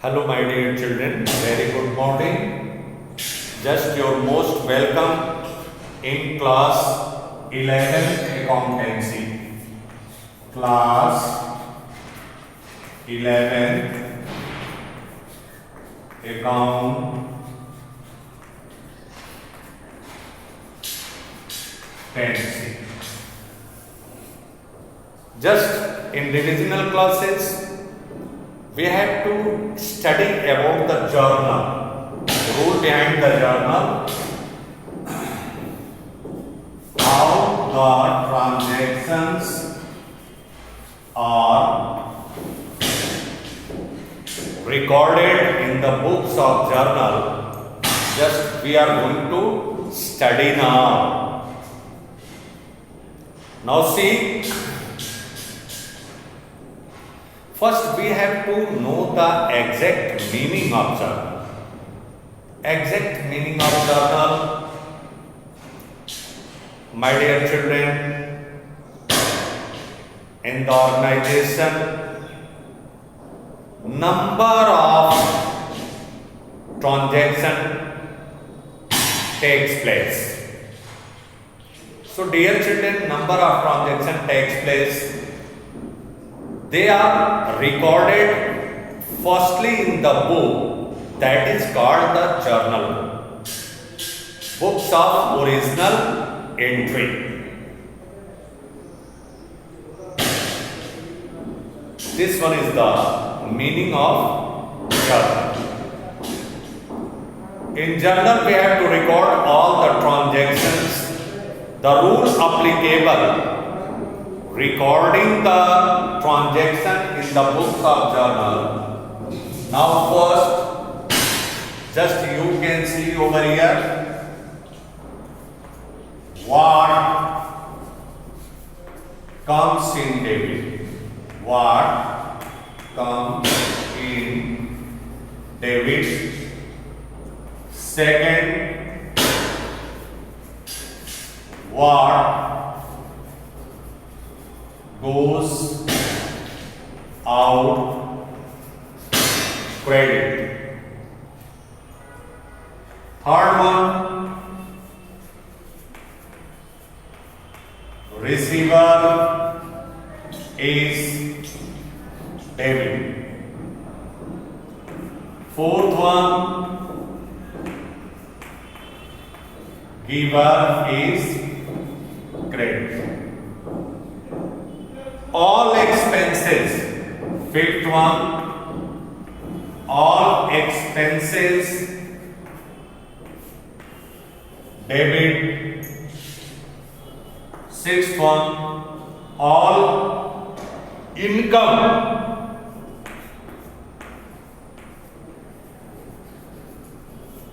Hello, my dear children. Very good morning. Just your most welcome in class 11 accountancy. Class 11 accountancy. Just in divisional classes, we have to study about the journal, rule behind the journal, how the transactions are recorded in the books of journal. Just we are going to study now. Now see, first we have to know the exact meaning of journal. Exact meaning of journal, my dear children, in the organization, number of transaction takes place. So dear children, number of transaction takes place. They are recorded firstly in the book that is called the journal, books of original entry. This one is the meaning of journal. In journal we have to record all the transactions, the rules applicable recording the transaction in the books of journal. Now first, just you can see over here what comes in debit. What comes in debit. Second, what goes out credit. Third one, receiver is debit. Fourth one, giver is credit. All expenses. Fifth one, all expenses debit. Sixth one, all income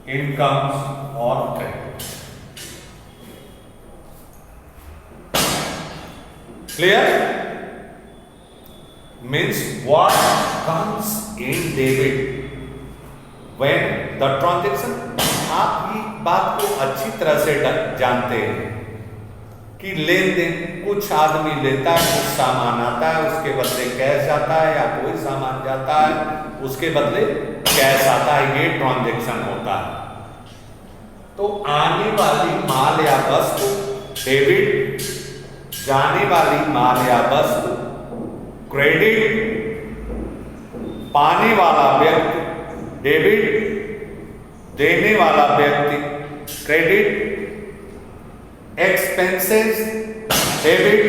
incomes or credit. Clear? Means what comes in debit when the transaction. आप ये बात को अच्छी तरह से जानते हैं कि लेन देन, कुछ आदमी लेता है, कुछ सामान आता है, उसके बदले कैश आता है, या कोई सामान जाता है उसके बदले कैश आता है, ये ट्रांजैक्शन होता है. तो आने वाली माल या वस्तु डेबिट, जाने वाली माल या वस्तु क्रेडिट, पाने वाला व्यक्ति डेबिट, देने वाला व्यक्ति credit, expenses debit,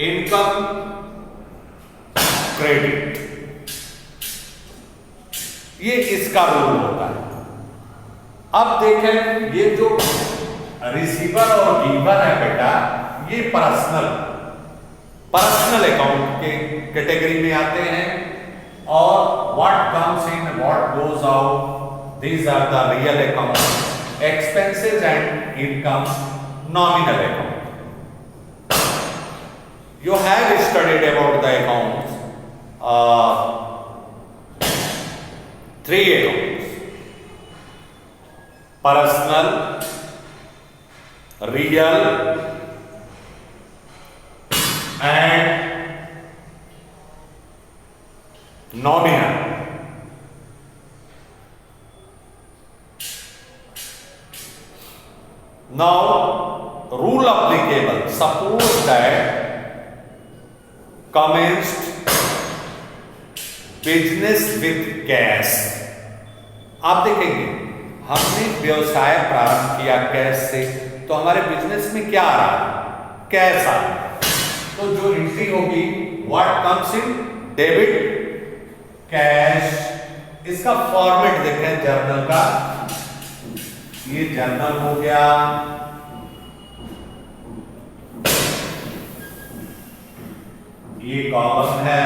income credit. ये इसका रूल होता है. अब देखें, ये जो रिसीवर और गिवर है बेटा, ये पर्सनल अकाउंट के कैटेगरी में आते हैं. और what comes in, what goes out, these are the real account. Expenses and income nominal account. You have studied about the accounts, 3 accounts: personal, real and nominal. Now, rule applicable. Suppose that commenced business with cash. आप देखेंगे हमने व्यवसाय प्रारंभ किया cash से, तो हमारे business में क्या आ रहा है? कैश आ रहा है। तो जो एंट्री होगी what comes in debit cash. इसका फॉर्मेट देखें जर्नल का, ये जर्नल हो गया, ये कॉलम है,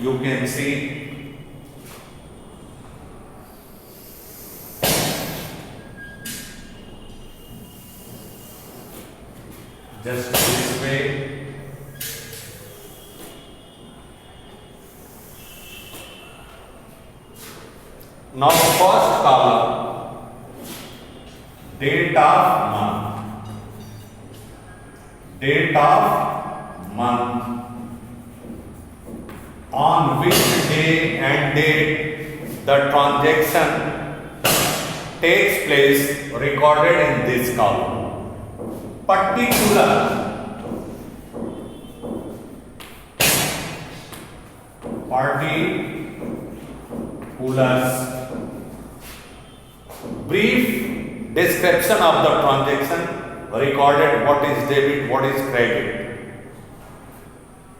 you can see just this way. Now first column, date of month, date of month, on which day and date the transaction takes place, recorded in this column. Particular, particulars, brief description of the transaction, recorded what is debit, what is credit.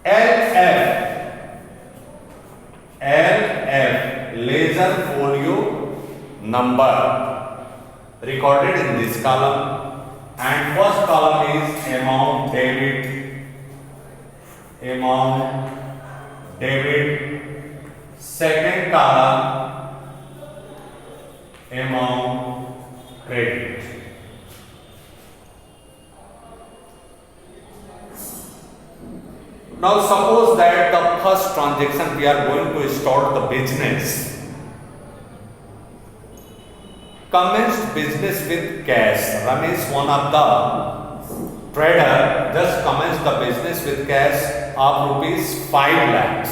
LF, ledger folio number, recorded in this column. And first column is amount debit, second column amount credit. Now suppose that the first transaction we are going to start the business. Commenced business with cash. Ramesh, one of the trader, just commenced the business with cash of rupees 5 lakhs.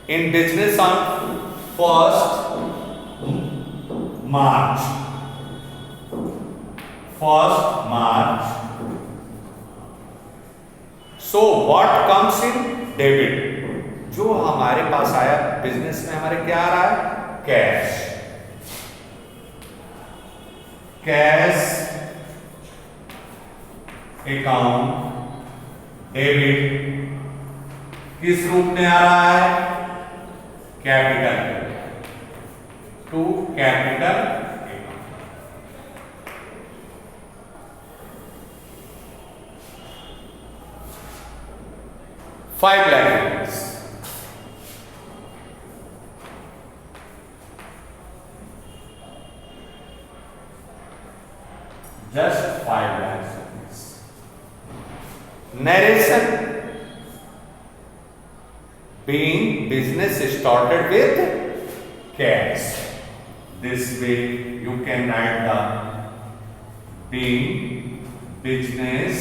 In business on 1st March. So what comes in debit? जो हमारे पास आया business में हमारे क्या आ रहा है? Cash account debit किस रूप में आ रहा है? Capital to capital account. 5 lakh rupees. Just 5 lakhs rupees. Narration. Being business started with cash. This way you can write the being business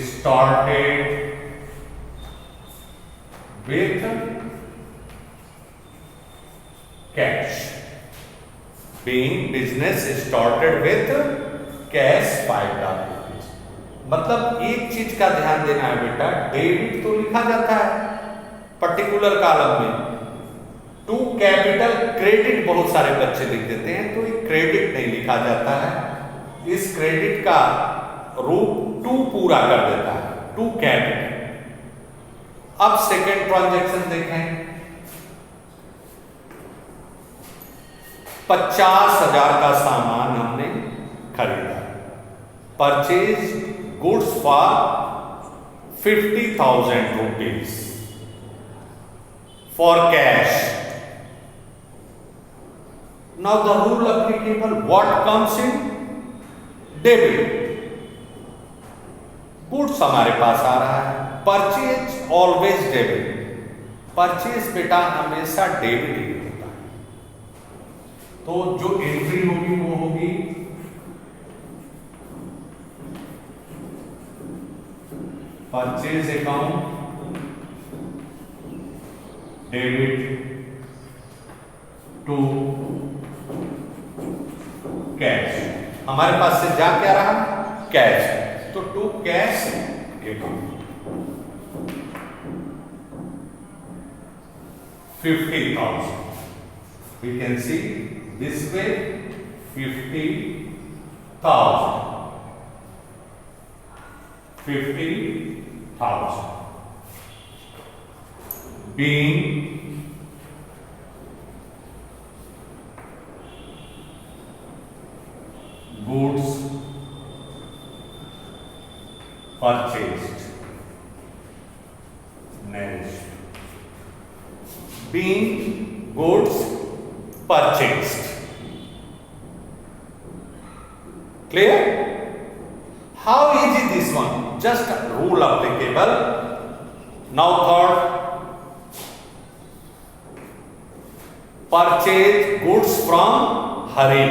started with cash. Being business started with cash 5 lakh rupees. मतलब एक चीज का ध्यान देना है बेटा, debit तो लिखा जाता है पर्टिकुलर कॉलम में, टू कैपिटल क्रेडिट बहुत सारे बच्चे लिख देते हैं, तो ये क्रेडिट नहीं लिखा जाता है। इस क्रेडिट का रूप टू पूरा कर देता है, टू कैपिटल। अब सेकेंड ट्रांजैक्शन देखें, 50,000 का सामान हमने खरीदा, purchase goods for 50,000 rupees for cash. Now the rule applicable, what comes in debit, goods हमारे पास आ रहा है, परचेज ऑलवेज डेबिट, परचेज बेटा हमेशा डेबिट ही होता है। तो जो एंट्री होगी वो होगी purchase account debit to cash. हमारे पास से जा क्या रहा? कैश। तो to cash account 50,000। We can see this way 50,000 being goods purchased, next being goods purchased. Clear? How easy this one? Just a rule applicable. Now third, purchase goods from Hari.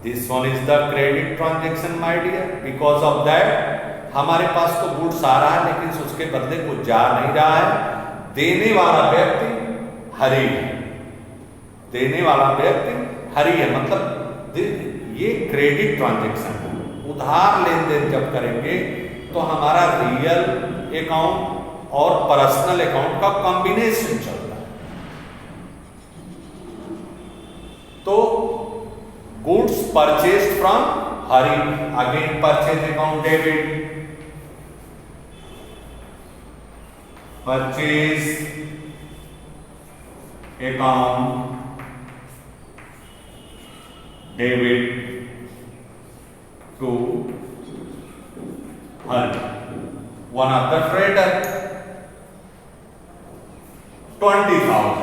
This one is the credit transaction, my dear. Because of that, हमारे पास तो goods आ रहा है लेकिन उसके बदले कुछ जा नहीं रहा है। देने वाला व्यक्ति हरि है, देने वाला व्यक्ति हरि है, मतलब ये क्रेडिट ट्रांजैक्शन है। उधार लेन देन जब करेंगे तो हमारा रियल अकाउंट और पर्सनल अकाउंट का कॉम्बिनेशन चलता है। तो goods purchased from Hari, again purchase account debit, purchase account debit to Hari. One of the trader 20,000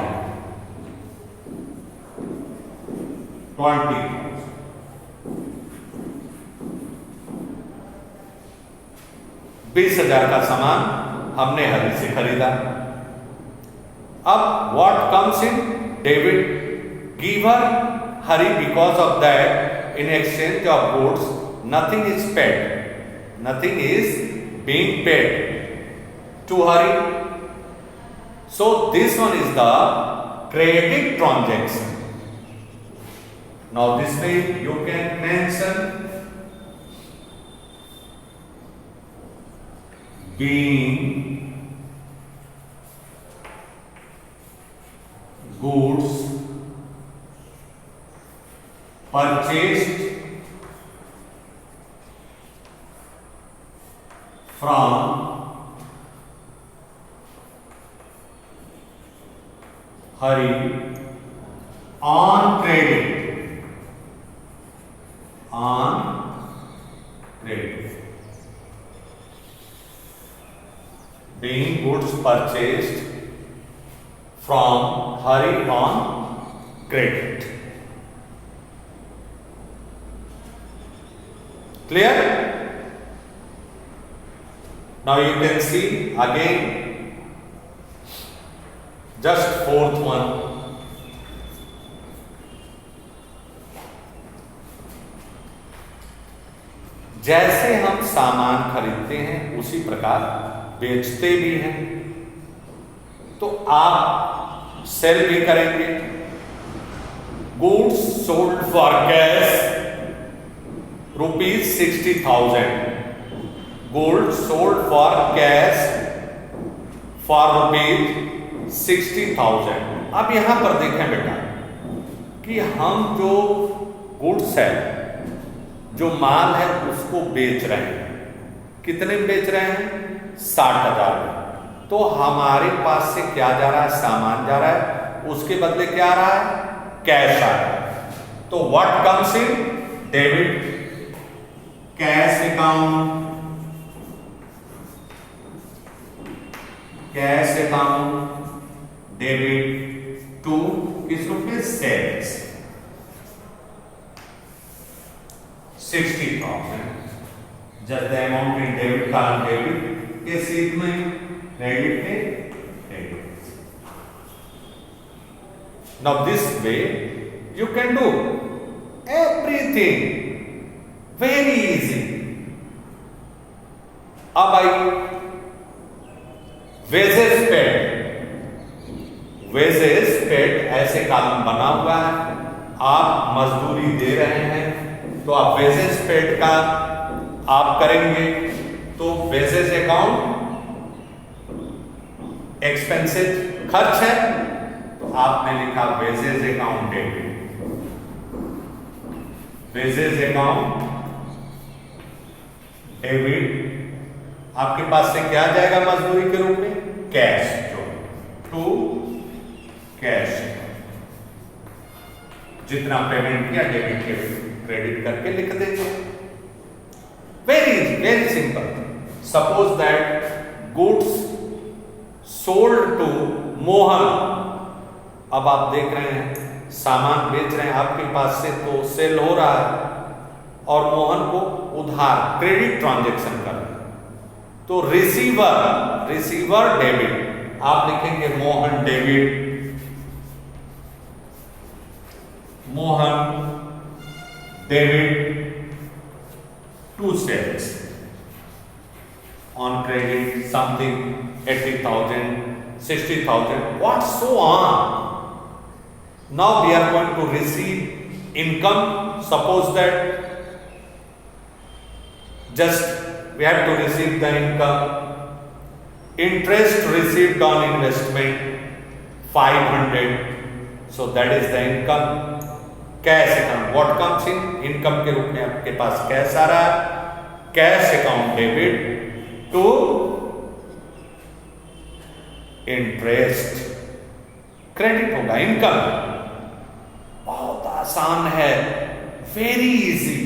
20,000 का सामान हमने हरि से खरीदा। अब what comes in debit? Giver Hari, because of that in exchange of goods nothing is paid, nothing is being paid to Hari. So this one is the credit transaction. Now this way you can mention being goods purchased from Hari on credit, on credit, being goods purchased from Hari on credit. Clear? Now you can see again just fourth one. जैसे हम सामान खरीदते हैं उसी प्रकार बेचते भी हैं। तो आप सेल भी करेंगे। Goods sold for cash ₹60,000, gold sold for cash for ₹60,000। अब यहां पर देखें बेटा कि हम जो गुड्स है, जो माल है, उसको बेच रहे हैं। कितने में बेच रहे हैं? 60,000 में। तो हमारे पास से क्या जा रहा है? सामान जा रहा है, उसके बदले क्या आ रहा है? कैश आ रहा है। तो what comes in debit? Cash account, cash account debit to किस रूप में? Sales 60,000। Just the amount in debit column debit के सीट में, क्रेडिट के credit. Now this way you can do everything very easy. अब I wages paid, wages paid ऐसे column बना हुआ है, आप मजदूरी दे रहे हैं तो आप वेजेस पेड का आप करेंगे, तो वेजेस अकाउंट एक्सपेंसेस खर्च है तो आपने लिखा wages account debit, wages account debit. आपके पास से क्या जाएगा मजदूरी के रूप में? कैश, जो टू कैश, जितना पेमेंट किया डेबिट के क्रेडिट करके लिख देंगे। Very simple. Suppose that goods sold to Mohan, अब आप देख रहे हैं सामान बेच रहे हैं आपके पास से, तो सेल हो रहा है और मोहन को उधार क्रेडिट ट्रांजैक्शन कर रहे हैं, तो रिसीवर डेबिट, आप लिखेंगे Mohan debit, Mohan debit to sales on credit something 80,000, 60,000, what so on. Now we are going to receive income. Suppose that just we have to receive the income. Interest received on investment 500, so that is the income. Cash account, what comes in? Income के रूप में आपके पास cash आ रहा है, cash account debit to interest credit होगा income. बहुत आसान है, very easy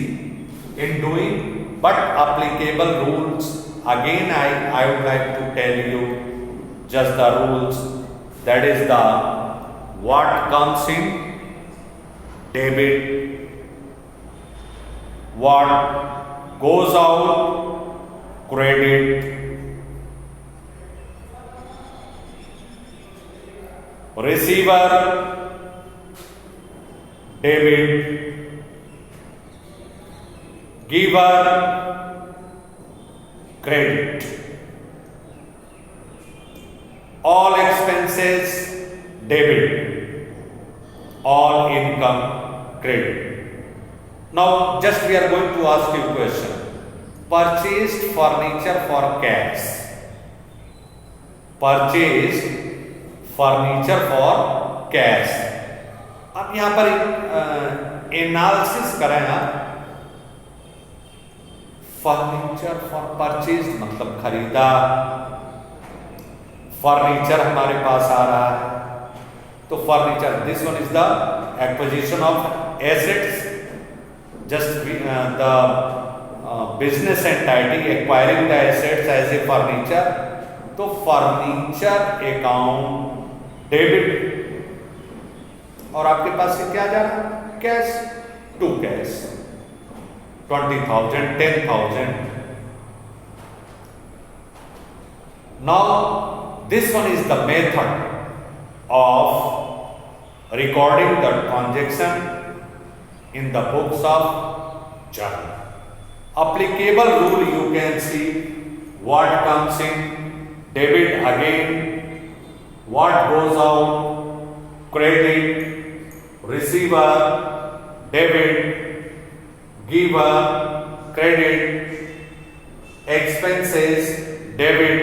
in doing, but applicable rules again I would like to tell you just the rules, that is the what comes in debit, what goes out credit, receiver debit, giver credit, all expenses debit, all income credit. Now just we are going to ask you a question. Purchased furniture for cash, purchased furniture for cash. अब यहां पर analysis करें आप, furniture for purchase मतलब खरीदा, furniture हमारे पास आ रहा है, तो furniture this one is the acquisition of assets, just the business entity acquiring the assets as a furniture, तो फर्नीचर अकाउंट डेबिट, और आपके पास से क्या जा रहा है? Cash, to cash 20,000, 10,000. Now this one is the method of recording the transaction in the books of journal. Applicable rule, you can see what comes in debit again, what goes out credit, receiver debit, giver credit, expenses debit,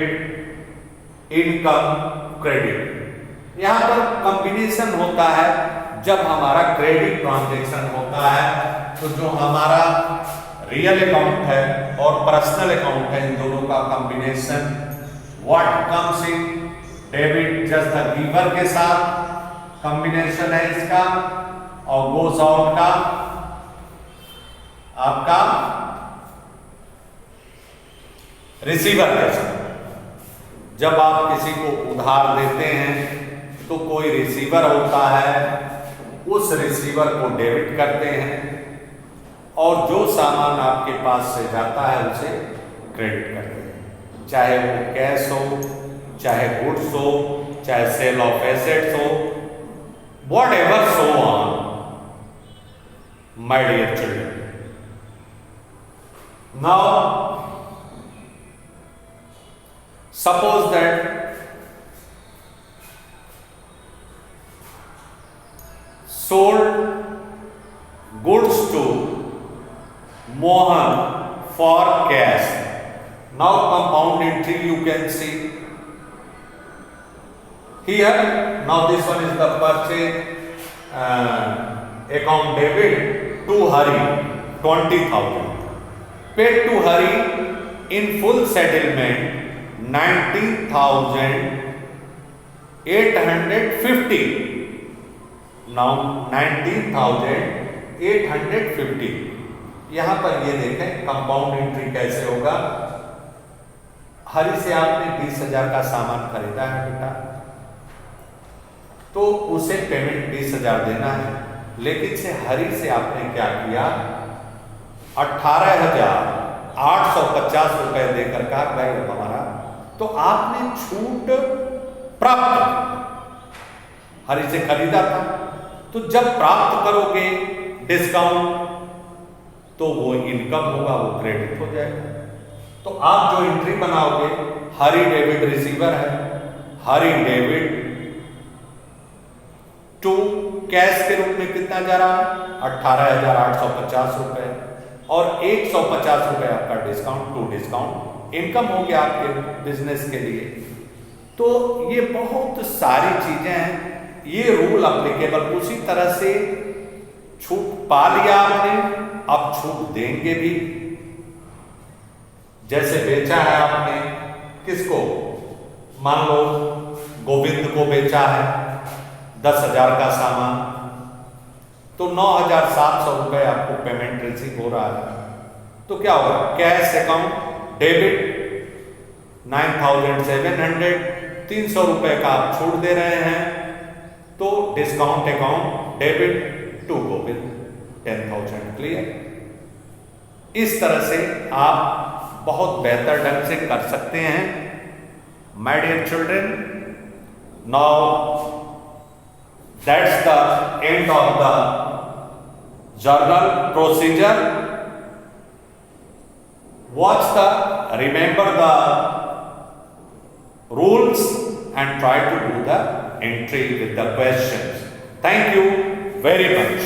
income credit. यहां पर combination होता है, जब हमारा credit transaction होता है तो जो हमारा रियल अकाउंट है और पर्सनल अकाउंट है, इन दोनों का combination, what comes in debit just the giver के साथ कॉम्बिनेशन है इसका, और गोस आउट का आपका रिसीवर के साथ। जब आप किसी को उधार देते हैं तो कोई रिसीवर होता है, उस रिसीवर को डेबिट करते हैं, और जो सामान आपके पास से जाता है उसे क्रेडिट करते हैं, चाहे वो कैश हो, चाहे गुड्स हो, चाहे सेल ऑफ एसेट्स हो, whatever so on, my dear children. Now suppose that sold goods to Mohan for cash. Now compound entry you can see here. Now this one is the purchase account debit to Hari 20,000. Paid to Hari in full settlement 19,850. Now 19,850. यहां पर ये देखें compound entry कैसे होगा। हरि से आपने 20,000 का सामान खरीदा है बेटा, तो उसे पेमेंट 20,000 देना है। लेकिन से हरि से आपने क्या किया, 18,850 रुपए देकर कहा भाई हमारा, तो आपने छूट प्राप्त हरि से खरीदा था, तो जब प्राप्त करोगे डिस्काउंट तो वो इनकम होगा, वो क्रेडिट हो जाएगा। तो आप जो एंट्री बनाओगे, हरि डेबिट रिसीवर है, हरि डेबिट टू कैश के रूप में कितना जा रहा है 18,850 रुपए, और 150 रुपए आपका डिस्काउंट टू डिस्काउंट इनकम हो गया आपके बिजनेस के लिए। तो ये बहुत सारी चीजें हैं, ये रूल अप्लीकेबल। उसी तरह से छूट पा लिया आपने, अब छूट देंगे भी। जैसे बेचा है आपने किसको, मान लो गोविंद को बेचा है 10,000 का सामान, तो 9,700 रुपए आपको पेमेंट रिसीव हो रहा है। तो क्या होगा, कैश अकाउंट डेबिट 9,700, 300 रुपए का आप छूट दे रहे हैं, तो discount account debit to Govind 10,000। Clear. इस तरह से आप बहुत बेहतर ढंग से कर सकते हैं। My dear children, now that's the end of the journal procedure. Watch remember the rules and try to do the entry with the questions. Thank you very much.